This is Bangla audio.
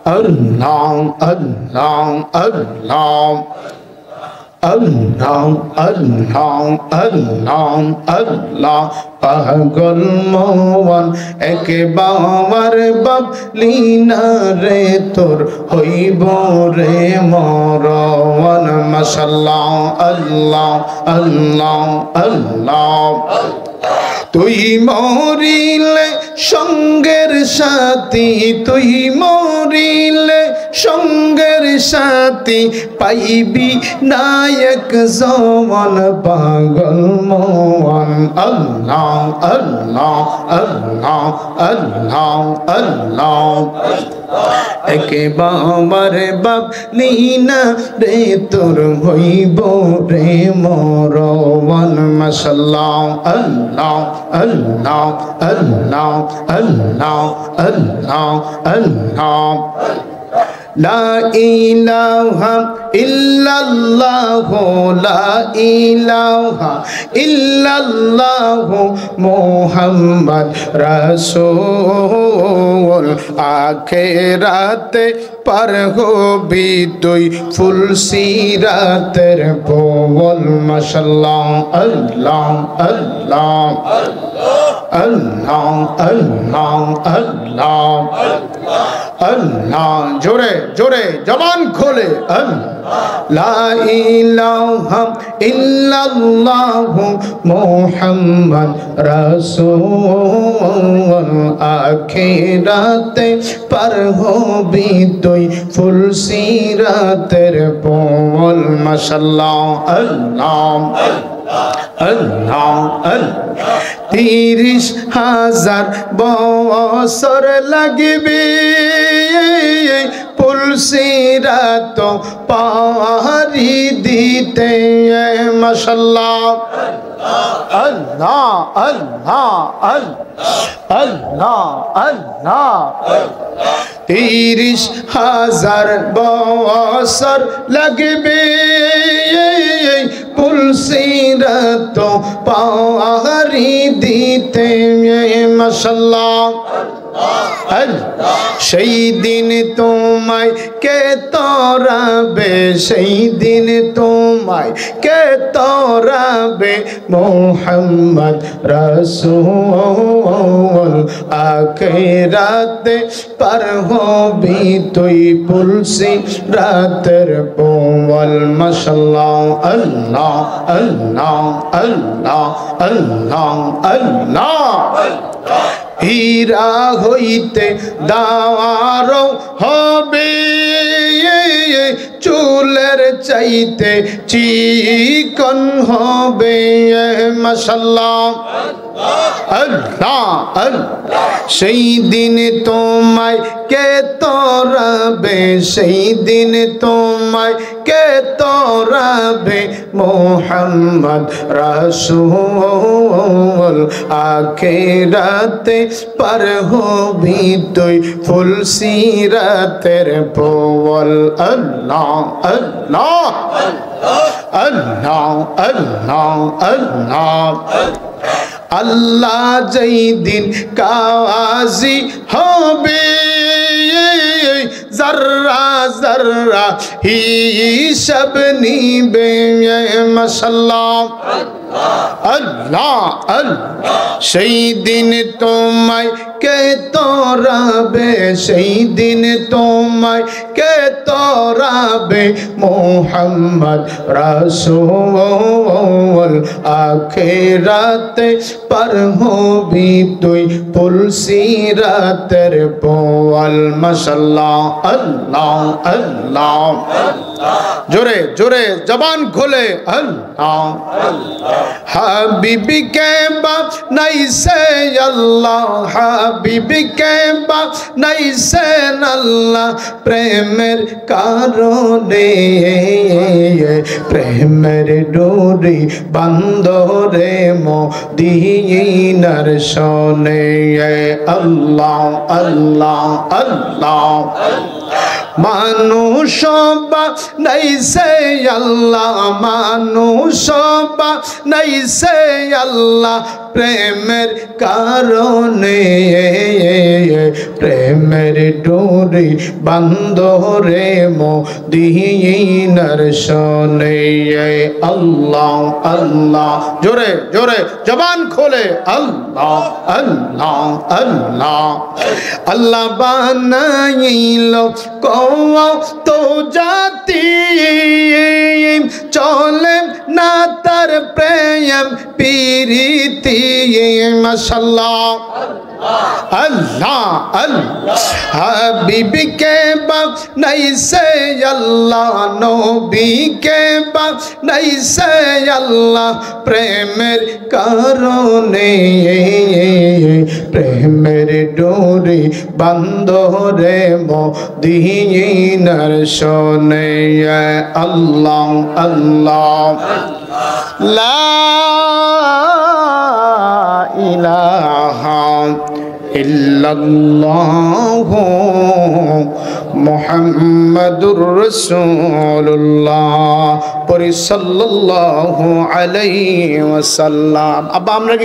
Allah, Allah, Allah. Allah, Allah, Allah, Allah. পাগল মন একবার বাবলিনা রে তোর হইব রে মরণ মাশাআল্লাহ আল্লাহ আল্লাহ আল্লাহ তুই মরিলে সঙ্গের সাথী তুই মরিলে সঙ্গের সাথী পাইবি নায়ক জওয়ান পাগল মন আল্লাহ আল্লাহ আল্লাহ আল্লাহ আল্লাহ একবার বাবলিনা রে তোর হইব রে মরণ মাশাআল্লাহ আল্লাহ আল্লাহ আল্লাহ আল্লাহ আল্লাহ আল্লাহ লা ইলাহা ইল্লাল্লাহ লা ইলাহা ইল্লাল্লাহ মুহাম্মদ রাসূল আখিরাতে পার হবি তুই ফুল সিরাতের বল মাশাআল্লাহ আল্লাহ আল্লাহ আল্লাহ আল্লাহ আল্লাহ আল্লাহ জোরে জোরে জবান খোলে লা ইলাহা ইল্লাল্লাহ মুহাম্মদ রাসূল আখিরাতে পার হবি তুই ফুল সিরাতের বল মাশাআল্লাহ আল্লাহ আল্লাহ আল্লাহ 30,000 বছর লাগবে ফুল সিরাত পারি দিতে মাশাআল্লাহ আল্লাহ আল্লাহ আল্লাহ আল্লাহ 30,000 বছর লাগবে ফুল সিরাত পারি দিতে মাশাআল্লাহ সেই দিন তোমায় কে তরাবে সেই দিন তোমায় কে তরাবে মুহাম্মদ রাসূল আখিরাতে পার হবি তুই ফুল সিরাতের বল মাশাআল্লাহ আল্লাহ আল্লাহ আল্লাহ আল্লাহ আল্লাহ হীরা হইতে দাওয়ার হবে চুলের চাইতে চিকন হবে মাশাআল্লাহ আল্লাহ আল্লাহ সেই দিন তোমায় কে তরাবে সেই দিন তোমায় কে তরাবে মুহাম্মদ রাসূল আখিরাতে পার হবি তুই ফুল সিরাতের বল আল্লাহ আল্লাহ আল্লাহ আল্লাহ আল্লাহ আল্লাহ যেই দিন কাজী হবে জর্রা জর্রা হিসাব নিবে মাশাআল্লাহ আল্লাহ আল্লাহ সেই দিন তোমায় কে তরাবে সেই দিন তোমায় কে তরাবে মুহাম্মদ রাসূল আখিরাতে পার হবি তুই ফুল সিরাতের বল মাশাআল্লাহ আল্লাহ আল্লাহ জোরে জোরে জবান খোলে আল্লাহ হাবিবি কে বাপ নাইসে আল্লাহ হাবিবি কে বাপ নাইসে আল্লাহ প্রেমের কারণে প্রেমের ডোরি বান্দরে মদিনার শোনে আল্লাহ আল্লাহ আল্লাহ মানুষ বানাইছে আল্লাহ, মানুষ বানাইছে আল্লাহ প্রেমের কারণে, প্রেমের ডোরি বান্ধরে মদিনার শোনে। আল্লাহ আল্লাহ জোরে জোরে জবান খোলে আল্লাহ আল্লাহ আল্লাহ। আল্লাহ বানাইল কত জাতি, চলে না তার প্রেম প্রীতি। মাশাআল্লাহ আল্লাহ আল্লাহ। হাবিবকে বানাইছে আল্লাহ, নবীকে বানাইছে আল্লাহ প্রেমের কারণে, প্রেমের ডোরি বান্ধরে মদিনার শোনে। আল্লাহ আল্লাহ লা ইলাহা ইল্লাল্লাহু মুহাম্মাদুর রাসূলুল্লাহ সাল্লাল্লাহু আলাইহি ওয়াসাল্লাম। আব্বা আমরা